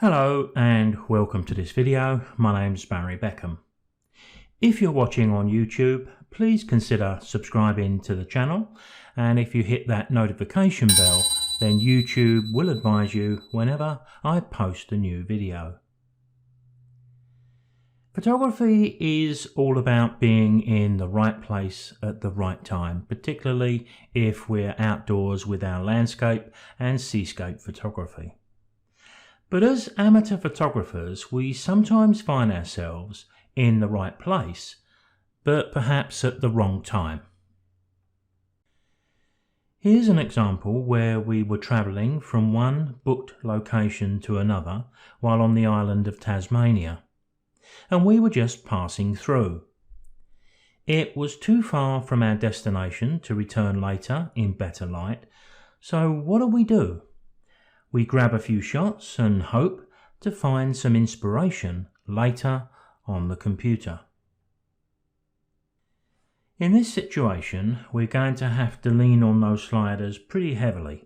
Hello and welcome to this video. My name's Barry Beckham. If you're watching on YouTube, please consider subscribing to the channel, and if you hit that notification bell, then YouTube will advise you whenever I post a new video. Photography is all about being in the right place at the right time, particularly if we're outdoors with our landscape and seascape photography. But as amateur photographers, we sometimes find ourselves in the right place, but perhaps at the wrong time. Here's an example where we were travelling from one booked location to another while on the island of Tasmania, and we were just passing through. It was too far from our destination to return later in better light, so what do? We grab a few shots and hope to find some inspiration later on the computer. In this situation, we're going to have to lean on those sliders pretty heavily.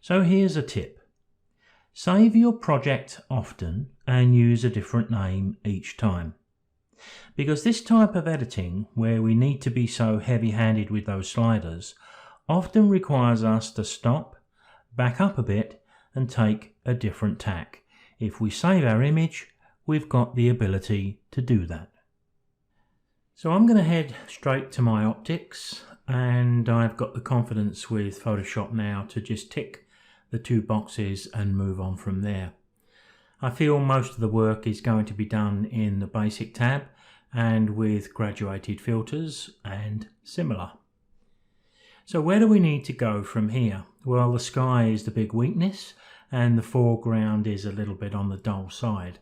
So here's a tip. Save your project often and use a different name each time. Because this type of editing, where we need to be so heavy-handed with those sliders, often requires us to stop, back up a bit, and take a different tack. If we save our image, we've got the ability to do that. So I'm going to head straight to my optics, and I've got the confidence with Photoshop now to just tick the two boxes and move on from there. I feel most of the work is going to be done in the basic tab and with graduated filters and similar. So where do we need to go from here? Well, the sky is the big weakness and the foreground is a little bit on the dull side.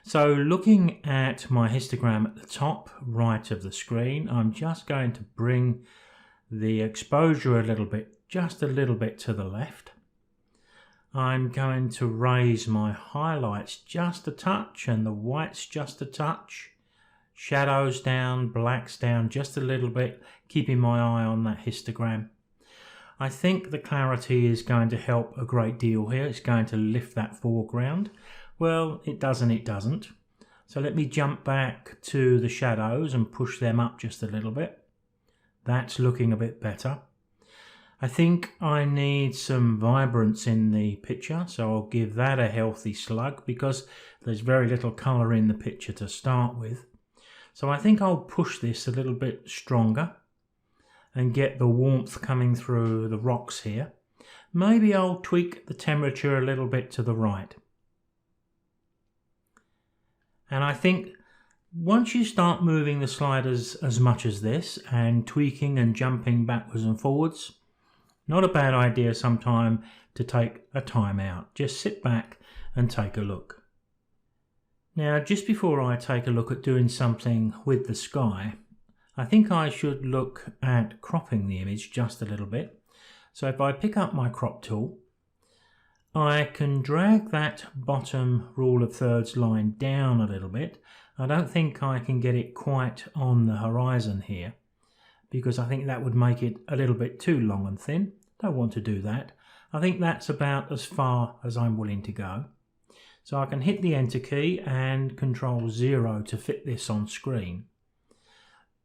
So looking at my histogram at the top right of the screen, I'm just going to bring the exposure just a little bit to the left. I'm going to raise my highlights just a touch and the whites just a touch. Shadows down, blacks down just a little bit, keeping my eye on that histogram. I think the clarity is going to help a great deal here. It's going to lift that foreground. Well, it does and it doesn't. So let me jump back to the shadows and push them up just a little bit. That's looking a bit better. I think I need some vibrance in the picture, so I'll give that a healthy slug because there's very little colour in the picture to start with. So I think I'll push this a little bit stronger and get the warmth coming through the rocks here. Maybe I'll tweak the temperature a little bit to the right. And I think once you start moving the sliders as much as this and tweaking and jumping backwards and forwards, not a bad idea sometime to take a time out. Just sit back and take a look. Now, just before I take a look at doing something with the sky, I think I should look at cropping the image just a little bit. So if I pick up my crop tool, I can drag that bottom rule of thirds line down a little bit. I don't think I can get it quite on the horizon here because I think that would make it a little bit too long and thin. Don't want to do that. I think that's about as far as I'm willing to go. So I can hit the enter key and Control 0 to fit this on screen.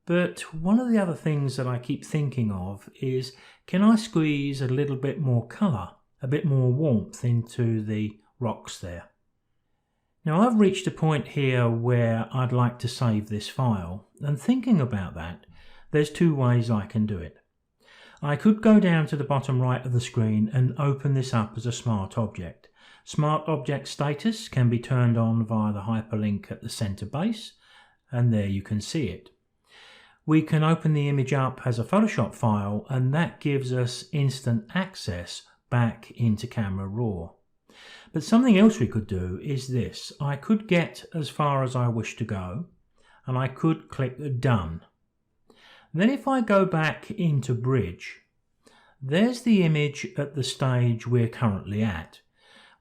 But one of the other things that I keep thinking of is, can I squeeze a little bit more colour, a bit more warmth into the rocks there? Now I've reached a point here where I'd like to save this file, and thinking about that, there's two ways I can do it. I could go down to the bottom right of the screen and open this up as a smart object. Smart object status can be turned on via the hyperlink at the center base, and there you can see it. We can open the image up as a Photoshop file, and that gives us instant access back into Camera Raw. But something else we could do is this. I could get as far as I wish to go, and I could click Done. Then if I go back into Bridge, there's the image at the stage we're currently at.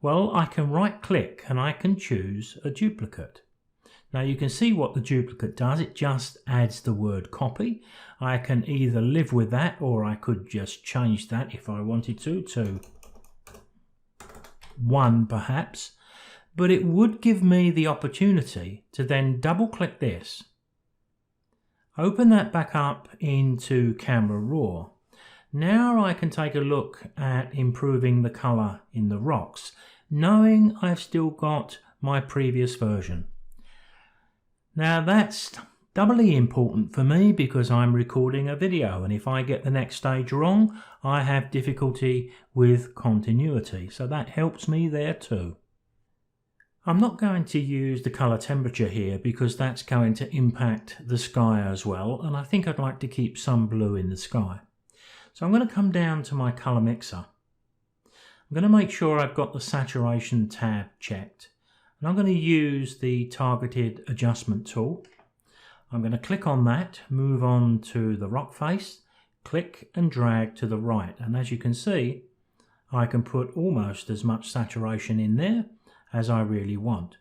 Well, I can right click and I can choose a duplicate. Now you can see what the duplicate does. It just adds the word copy. I can either live with that or I could just change that if I wanted to 1 perhaps. but it would give me the opportunity to then double click this, open that back up into Camera Raw. Now I can take a look at improving the color in the rocks, knowing I've still got my previous version. Now that's doubly important for me because I'm recording a video, and if I get the next stage wrong, I have difficulty with continuity, so that helps me there too. I'm not going to use the color temperature here because that's going to impact the sky as well, and I think I'd like to keep some blue in the sky. So I'm going to come down to my color mixer. I'm going to make sure I've got the saturation tab checked, and I'm going to use the targeted adjustment tool. I'm going to click on that, move on to the rock face, click and drag to the right, and as you can see I can put almost as much saturation in there as I really want.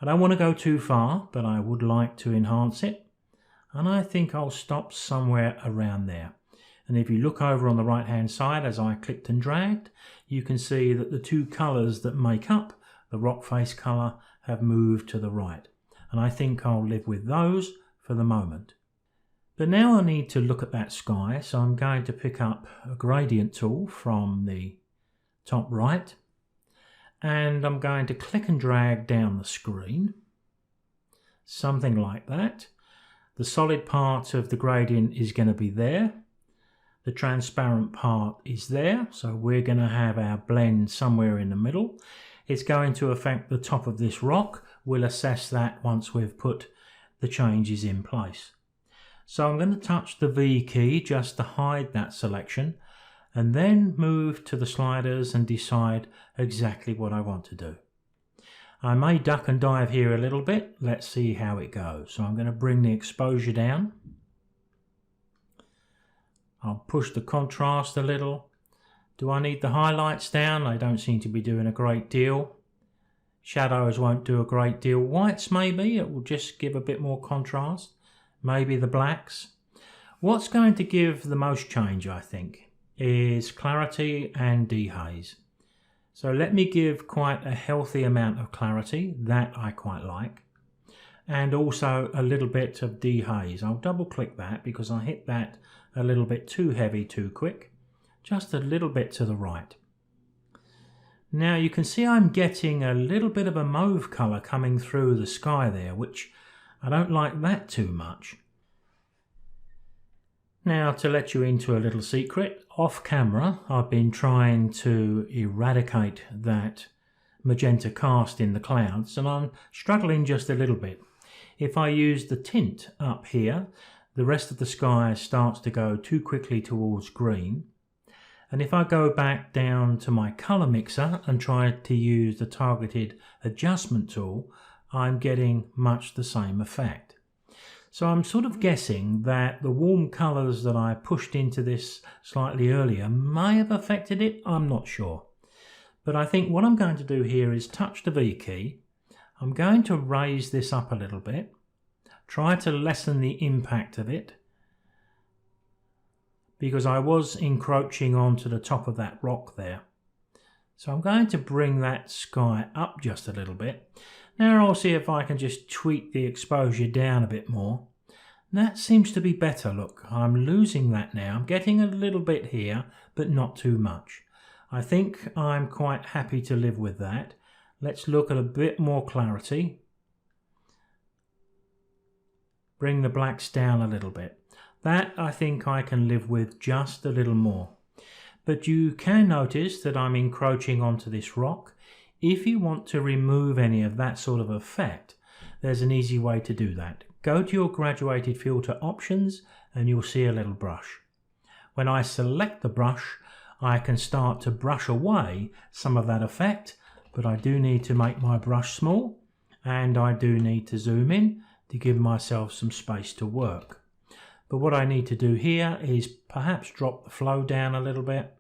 I don't want to go too far, but I would like to enhance it, and I think I'll stop somewhere around there. And if you look over on the right hand side as I clicked and dragged, you can see that the two colours that make up the rock face colour have moved to the right, and I think I'll live with those for the moment. But now I need to look at that sky, so I'm going to pick up a gradient tool from the top right, and I'm going to click and drag down the screen, something like that. The solid part of the gradient is going to be there, the transparent part is there, so we're going to have our blend somewhere in the middle. It's going to affect the top of this rock. We'll assess that once we've put the changes in place. So I'm going to touch the V key just to hide that selection, and then move to the sliders and decide exactly what I want to do. I may duck and dive here a little bit. Let's see how it goes. So I'm going to bring the exposure down. I'll push the contrast a little. Do I need the highlights down? They don't seem to be doing a great deal. Shadows won't do a great deal. Whites maybe, it will just give a bit more contrast. Maybe the blacks. What's going to give the most change, I think, is clarity and dehaze. So let me give quite a healthy amount of clarity, that I quite like, and also a little bit of dehaze. I'll double click that because I hit that a little bit too heavy too quick, just a little bit to the right. Now you can see I'm getting a little bit of a mauve colour coming through the sky there, which I don't like that too much. Now, to let you into a little secret, off camera I've been trying to eradicate that magenta cast in the clouds, and I'm struggling just a little bit. If I use the tint up here, the rest of the sky starts to go too quickly towards green. And if I go back down to my color mixer and try to use the targeted adjustment tool, I'm getting much the same effect. So I'm sort of guessing that the warm colors that I pushed into this slightly earlier may have affected it. I'm not sure. But I think what I'm going to do here is touch the V key. I'm going to raise this up a little bit, try to lessen the impact of it, because I was encroaching onto the top of that rock there. So I'm going to bring that sky up just a little bit. Now I'll see if I can just tweak the exposure down a bit more. That seems to be better. Look, I'm losing that now. I'm getting a little bit here, but not too much. I think I'm quite happy to live with that. Let's look at a bit more clarity. Bring the blacks down a little bit. That I think I can live with just a little more. But you can notice that I'm encroaching onto this rock. If you want to remove any of that sort of effect, there's an easy way to do that. Go to your graduated filter options and you'll see a little brush. When I select the brush, I can start to brush away some of that effect, but I do need to make my brush small, and I do need to zoom in to give myself some space to work. But what I need to do here is perhaps drop the flow down a little bit.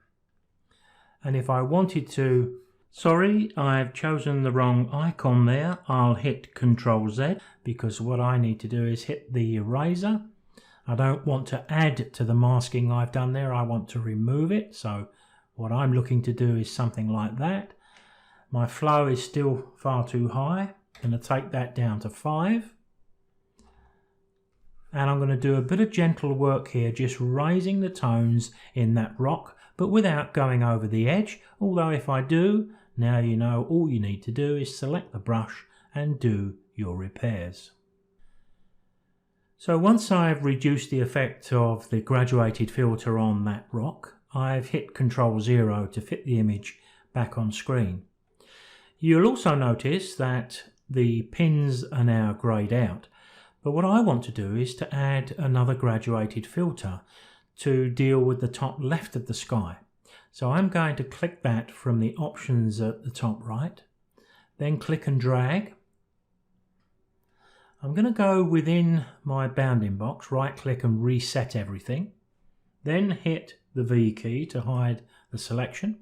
And if I wanted to, sorry, I've chosen the wrong icon there. I'll hit Ctrl Z because what I need to do is hit the eraser. I don't want to add to the masking I've done there. I want to remove it. So what I'm looking to do is something like that. My flow is still far too high. I'm going to take that down to 5. And I'm going to do a bit of gentle work here, just raising the tones in that rock, but without going over the edge. Although if I do, now you know all you need to do is select the brush and do your repairs. So once I've reduced the effect of the graduated filter on that rock, I've hit Ctrl-0 to fit the image back on screen. You'll also notice that the pins are now greyed out. But what I want to do is to add another graduated filter to deal with the top left of the sky. So I'm going to click that from the options at the top right, then click and drag. I'm going to go within my bounding box, right click and reset everything, then hit the V key to hide the selection,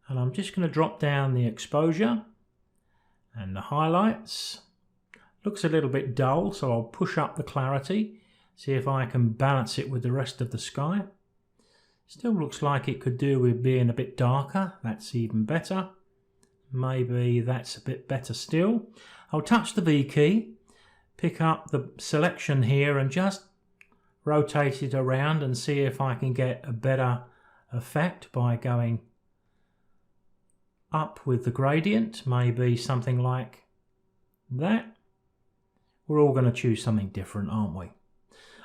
and I'm just going to drop down the exposure and the highlights. Looks a little bit dull, so I'll push up the clarity, see if I can balance it with the rest of the sky. Still looks like it could do with being a bit darker. That's even better. Maybe that's a bit better still. I'll touch the V key, pick up the selection here and just rotate it around and see if I can get a better effect by going up with the gradient, maybe something like that. We're all going to choose something different, aren't we?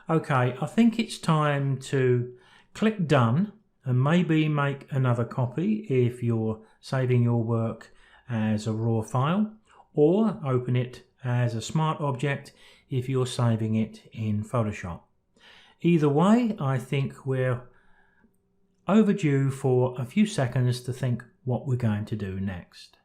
Okay, I think it's time to click done and maybe make another copy if you're saving your work as a raw file, or open it as a smart object if you're saving it in Photoshop. Either way, I think we're overdue for a few seconds to think what we're going to do next.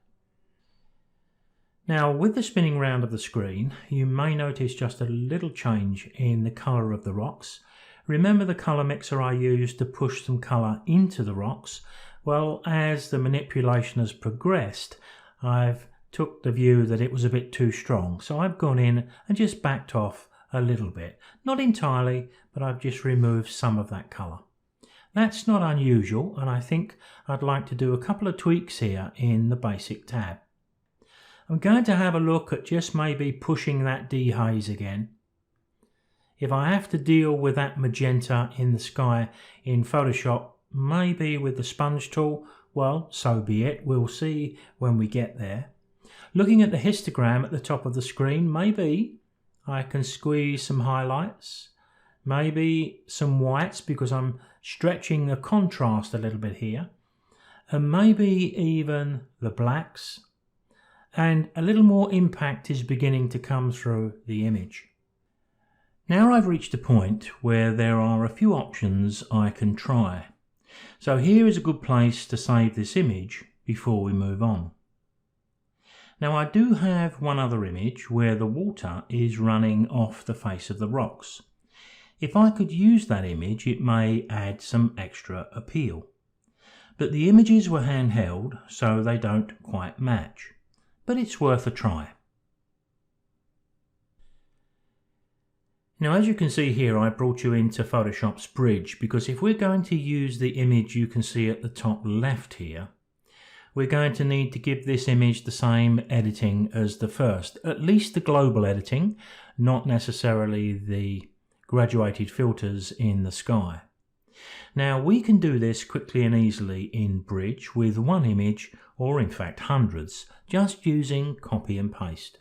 Now, with the spinning round of the screen, you may notice just a little change in the colour of the rocks. Remember the colour mixer I used to push some colour into the rocks? Well, as the manipulation has progressed, I've took the view that it was a bit too strong, so I've gone in and just backed off a little bit. Not entirely, but I've just removed some of that colour. That's not unusual, and I think I'd like to do a couple of tweaks here in the basic tab. I'm going to have a look at just maybe pushing that dehaze again. If I have to deal with that magenta in the sky in Photoshop, maybe with the sponge tool, well, so be it. We'll see when we get there. Looking at the histogram at the top of the screen, maybe I can squeeze some highlights, maybe some whites because I'm stretching the contrast a little bit here, and maybe even the blacks. And a little more impact is beginning to come through the image. Now I've reached a point where there are a few options I can try. So here is a good place to save this image before we move on. Now I do have one other image where the water is running off the face of the rocks. If I could use that image, it may add some extra appeal. But the images were handheld, so they don't quite match. But it's worth a try. Now, as you can see here, I brought you into Photoshop's bridge, because if we're going to use the image you can see at the top left here, we're going to need to give this image the same editing as the first, at least the global editing, not necessarily the graduated filters in the sky. Now, we can do this quickly and easily in Bridge with one image, or in fact hundreds, just using copy and paste.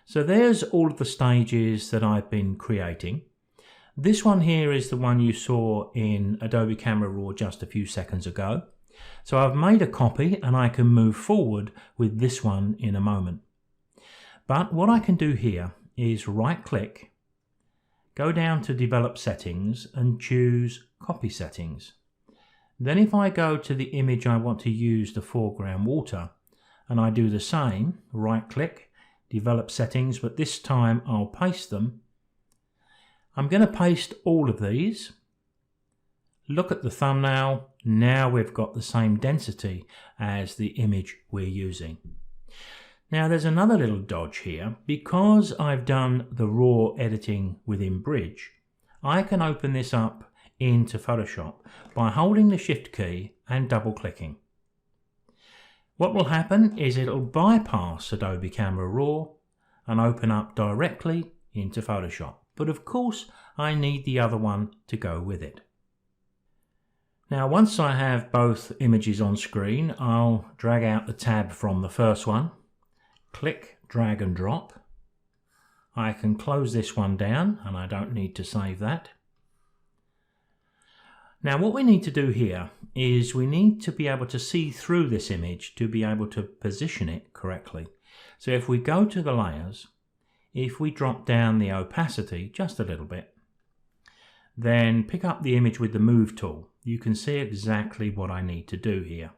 So there's all of the stages that I've been creating. This one here is the one you saw in Adobe Camera Raw just a few seconds ago. So I've made a copy and I can move forward with this one in a moment. But what I can do here is right click, go down to Develop Settings and choose Copy Settings. Then if I go to the image I want to use, the foreground water, and I do the same, right click, Develop Settings, but this time I'll paste them. I'm going to paste all of these. Look at the thumbnail. Now we've got the same density as the image we're using. Now there's another little dodge here. Because I've done the raw editing within Bridge, I can open this up into Photoshop by holding the Shift key and double clicking. What will happen is it'll bypass Adobe Camera Raw and open up directly into Photoshop. But of course, I need the other one to go with it. Now, once I have both images on screen, I'll drag out the tab from the first one, click, drag and drop. I can close this one down and I don't need to save that. Now, what we need to do here is we need to be able to see through this image to be able to position it correctly. So if we go to the layers, if we drop down the opacity just a little bit, then pick up the image with the move tool, you can see exactly what I need to do here.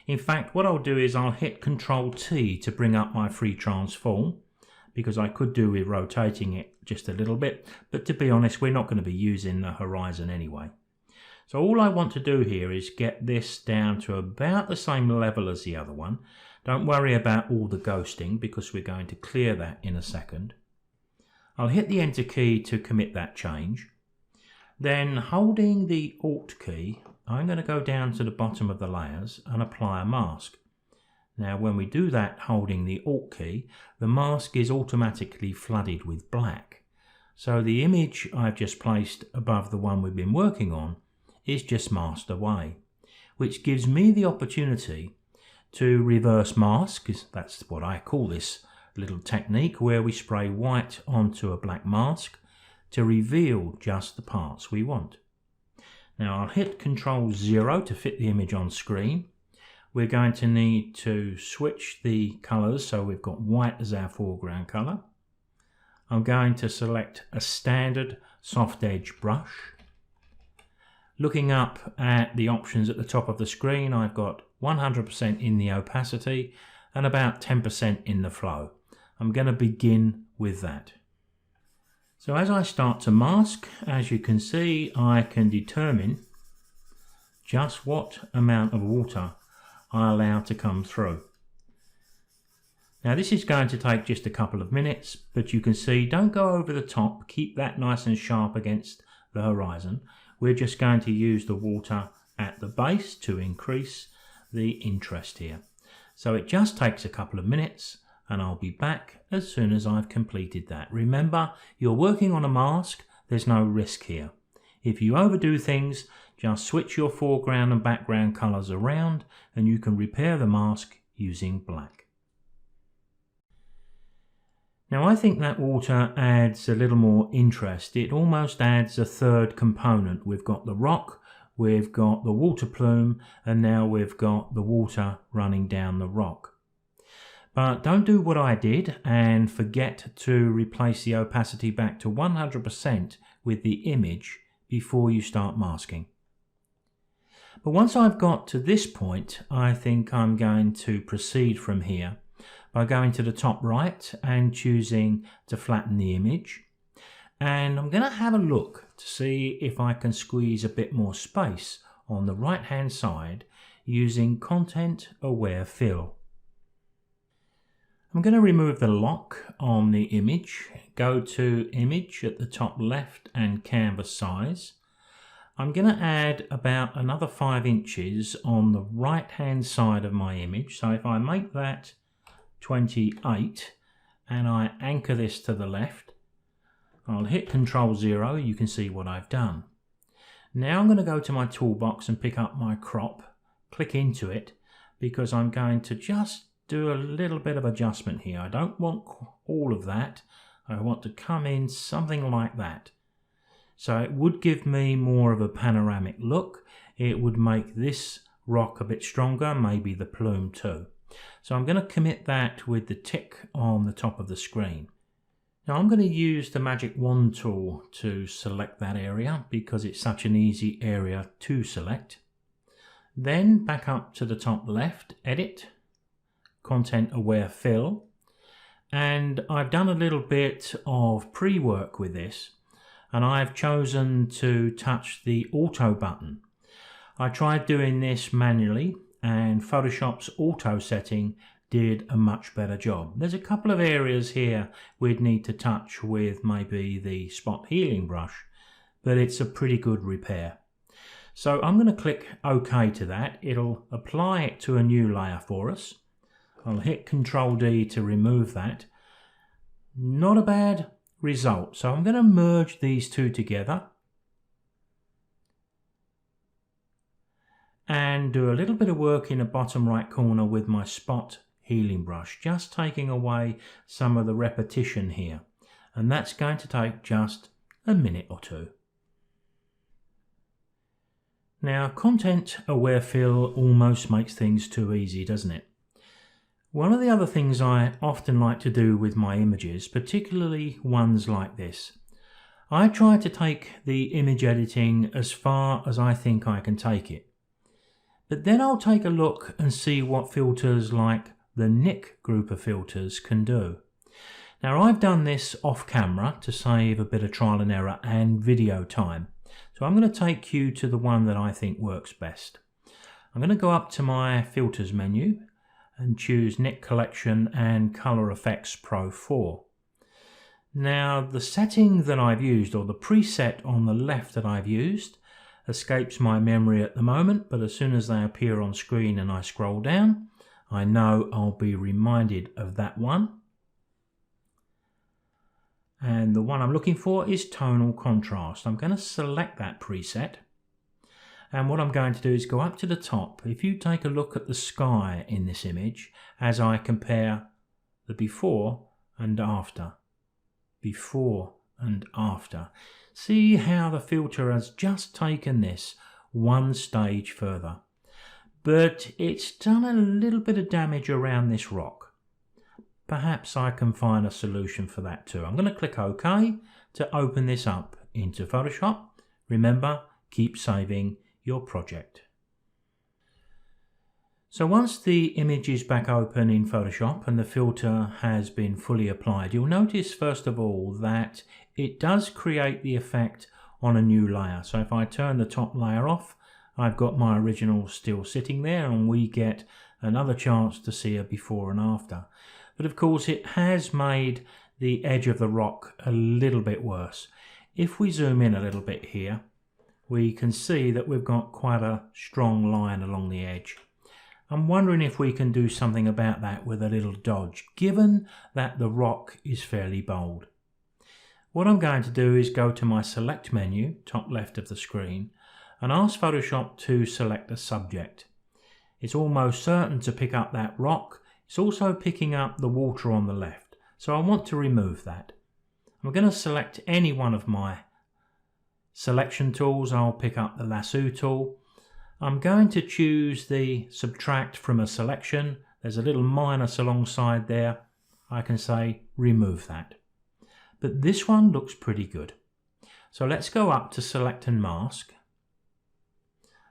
In fact, what I'll do is I'll hit Ctrl T to bring up my free transform, because I could do with rotating it just a little bit, but to be honest, we're not going to be using the horizon anyway. So all I want to do here is get this down to about the same level as the other one. Don't worry about all the ghosting because we're going to clear that in a second. I'll hit the Enter key to commit that change. Then holding the Alt key, I'm going to go down to the bottom of the layers and apply a mask. Now when we do that holding the Alt key, the mask is automatically flooded with black. So the image I've just placed above the one we've been working on is just masked away, which gives me the opportunity to reverse mask. That's what I call this little technique, where we spray white onto a black mask to reveal just the parts we want. Now I'll hit Ctrl 0 to fit the image on screen. We're going to need to switch the colors, so we've got white as our foreground color. I'm going to select a standard soft edge brush. Looking up at the options at the top of the screen, I've got 100% in the opacity and about 10% in the flow. I'm going to begin with that. So as I start to mask, as you can see, I can determine just what amount of water I allow to come through. Now this is going to take just a couple of minutes, but you can see, don't go over the top, keep that nice and sharp against the horizon. We're just going to use the water at the base to increase the interest here. So it just takes a couple of minutes and I'll be back as soon as I've completed that. Remember, you're working on a mask, there's no risk here. If you overdo things, just switch your foreground and background colors around and you can repair the mask using black. Now I think that water adds a little more interest. It almost adds a third component. We've got the rock, we've got the water plume, and now we've got the water running down the rock. But don't do what I did and forget to replace the opacity back to 100% with the image before you start masking. But once I've got to this point, I think I'm going to proceed from here by going to the top right and choosing to flatten the image. And I'm going to have a look to see if I can squeeze a bit more space on the right hand side using Content Aware Fill. I'm going to remove the lock on the image, go to Image at the top left and Canvas Size. I'm going to add about another 5 inches on the right hand side of my image. So if I make that 28 and I anchor this to the left, I'll hit Ctrl 0, you can see what I've done. Now I'm going to go to my toolbox and pick up my crop, click into it, because I'm going to just do a little bit of adjustment here. I don't want all of that, I want to come in something like that. So it would give me more of a panoramic look, it would make this rock a bit stronger, maybe the plume too. So I'm going to commit that with the tick on the top of the screen. Now I'm going to use the magic wand tool to select that area because it's such an easy area to select. Then back up to the top left, Edit, Content Aware Fill. And I've done a little bit of pre-work with this and I've chosen to touch the Auto button. I tried doing this manually and Photoshop's auto setting did a much better job. There's a couple of areas here we'd need to touch with maybe the spot healing brush, but it's a pretty good repair. So I'm going to click OK to that. It'll apply it to a new layer for us. I'll hit Ctrl D to remove that. Not a bad result. So I'm going to merge these two together and do a little bit of work in the bottom right corner with my spot healing brush, just taking away some of the repetition here. And that's going to take just a minute or two. Now, content-aware fill almost makes things too easy, doesn't it? One of the other things I often like to do with my images, particularly ones like this, I try to take the image editing as far as I think I can take it. But then I'll take a look and see what filters like the Nick group of filters can do. Now, I've done this off camera to save a bit of trial and error and video time. So I'm going to take you to the one that I think works best. I'm going to go up to my filters menu and choose Nick Collection and Color Effects Pro 4. Now, the setting that I've used, or the preset on the left that I've used, escapes my memory at the moment, but as soon as they appear on screen and I scroll down, I know I'll be reminded of that one. And the one I'm looking for is tonal contrast. I'm going to select that preset. And what I'm going to do is go up to the top. If you take a look at the sky in this image, as I compare the before and after, before and after, see how the filter has just taken this one stage further. But it's done a little bit of damage around this rock. Perhaps I can find a solution for that too. I'm going to click OK to open this up into Photoshop. Remember, keep saving your project. So once the image is back open in Photoshop and the filter has been fully applied, you'll notice first of all that it does create the effect on a new layer. So if I turn the top layer off, I've got my original still sitting there and we get another chance to see a before and after. But of course it has made the edge of the rock a little bit worse. If we zoom in a little bit here, we can see that we've got quite a strong line along the edge. I'm wondering if we can do something about that with a little dodge, given that the rock is fairly bold. What I'm going to do is go to my select menu, top left of the screen, and ask Photoshop to select a subject. It's almost certain to pick up that rock. It's also picking up the water on the left, so I want to remove that. I'm going to select any one of my selection tools. I'll pick up the lasso tool. I'm going to choose the subtract from a selection. There's a little minus alongside there. I can say remove that. But this one looks pretty good. So let's go up to select and mask.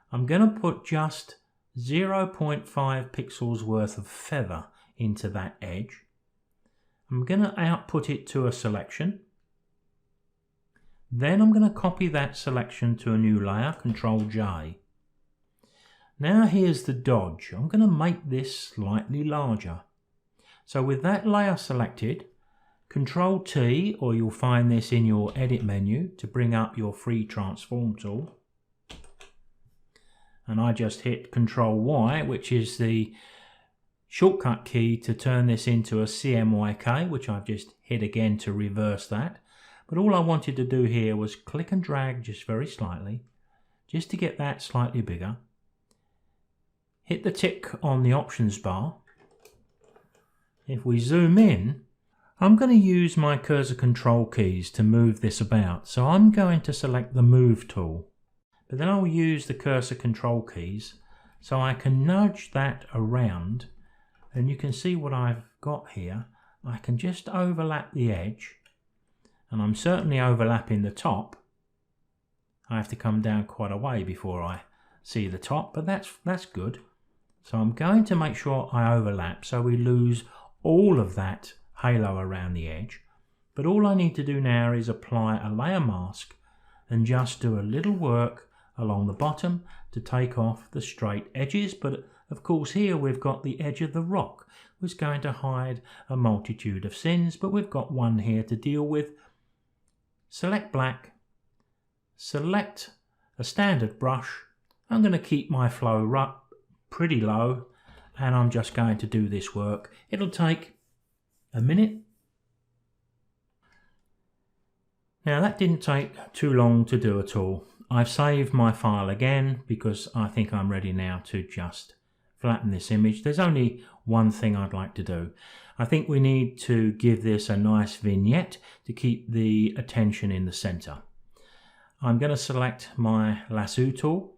I'm going to put just 0.5 pixels worth of feather into that edge. I'm going to output it to a selection. Then I'm going to copy that selection to a new layer, Ctrl J. Now here's the dodge. I'm going to make this slightly larger. So with that layer selected, Ctrl T, or you'll find this in your edit menu to bring up your free transform tool. And I just hit Ctrl Y, which is the shortcut key to turn this into a CMYK, which I've just hit again to reverse that. But all I wanted to do here was click and drag just very slightly, just to get that slightly bigger. Hit the tick on the options bar. If we zoom in, I'm going to use my cursor control keys to move this about. So I'm going to select the move tool. But then I'll use the cursor control keys so I can nudge that around, and you can see what I've got here. I can just overlap the edge, and I'm certainly overlapping the top. I have to come down quite a way before I see the top, but that's good. So I'm going to make sure I overlap so we lose all of that halo around the edge. But all I need to do now is apply a layer mask and just do a little work along the bottom to take off the straight edges. But of course here we've got the edge of the rock, which is going to hide a multitude of sins, but we've got one here to deal with. Select black, select a standard brush, I'm going to keep my flow pretty low, and I'm just going to do this work. It'll take a minute. Now that didn't take too long to do at all. I've saved my file again because I think I'm ready now to just flatten this image. There's only one thing I'd like to do. I think we need to give this a nice vignette to keep the attention in the center. I'm going to select my lasso tool.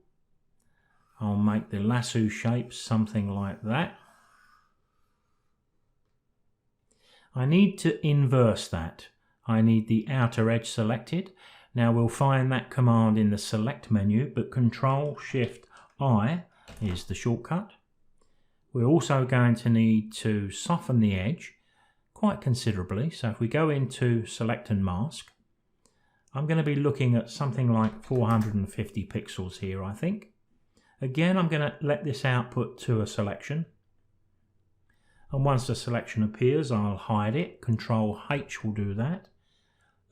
I'll make the lasso shape something like that. I need to inverse that. I need the outer edge selected. Now we'll find that command in the select menu, but Control-Shift-I is the shortcut. We're also going to need to soften the edge quite considerably. So if we go into Select and Mask, I'm going to be looking at something like 450 pixels here, I think. Again, I'm going to let this output to a selection. And once the selection appears, I'll hide it. Control-H will do that.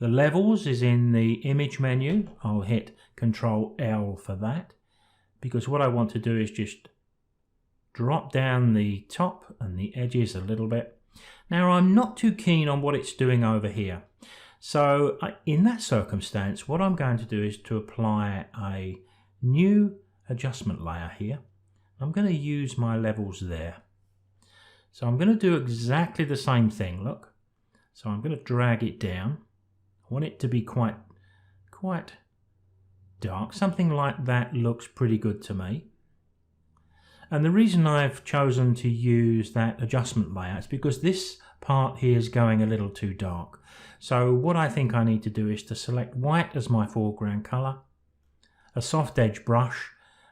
The levels is in the image menu. I'll hit Control-L for that, because what I want to do is just drop down the top and the edges a little bit. Now I'm not too keen on what it's doing over here. So in that circumstance, what I'm going to do is to apply a new adjustment layer here. I'm going to use my levels there. So I'm going to do exactly the same thing, look. So I'm going to drag it down. I want it to be quite dark. Something like that looks pretty good to me. And the reason I've chosen to use that adjustment layer is because this part here is going a little too dark. So what I think I need to do is to select white as my foreground color, a soft edge brush.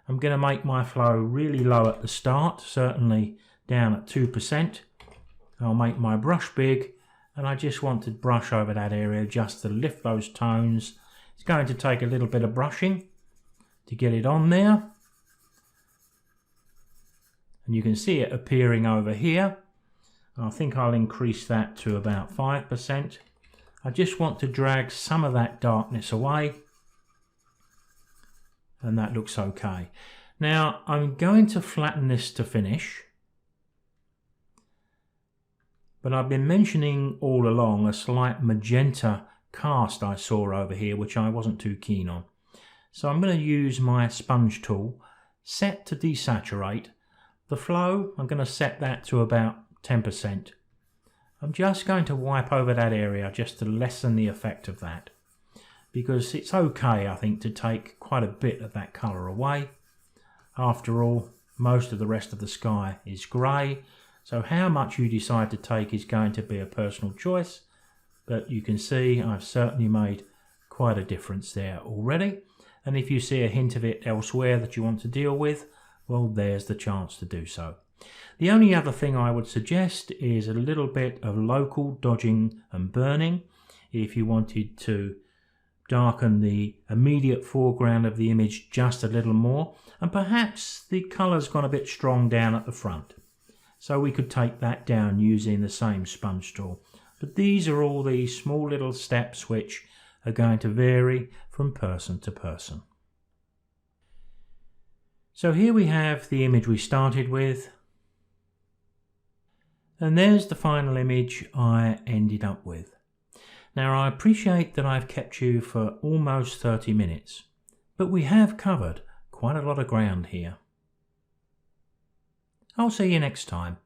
I'm going to make my flow really low at the start, certainly down at 2%. I'll make my brush big, and I just want to brush over that area just to lift those tones. It's going to take a little bit of brushing to get it on there. And you can see it appearing over here. I think I'll increase that to about 5%. I just want to drag some of that darkness away. And that looks okay. Now I'm going to flatten this to finish. But I've been mentioning all along a slight magenta cast I saw over here, which I wasn't too keen on. So I'm going to use my sponge tool, set to desaturate. The flow, I'm going to set that to about 10%. I'm just going to wipe over that area just to lessen the effect of that. Because it's okay, I think, to take quite a bit of that colour away. After all, most of the rest of the sky is grey. So how much you decide to take is going to be a personal choice, but you can see I've certainly made quite a difference there already. And if you see a hint of it elsewhere that you want to deal with, well, there's the chance to do so. The only other thing I would suggest is a little bit of local dodging and burning. If you wanted to darken the immediate foreground of the image just a little more, and perhaps the colour's gone a bit strong down at the front. So we could take that down using the same sponge tool. But these are all the small little steps which are going to vary from person to person. So here we have the image we started with. And there's the final image I ended up with. Now I appreciate that I've kept you for almost 30 minutes, but we have covered quite a lot of ground here. I'll see you next time.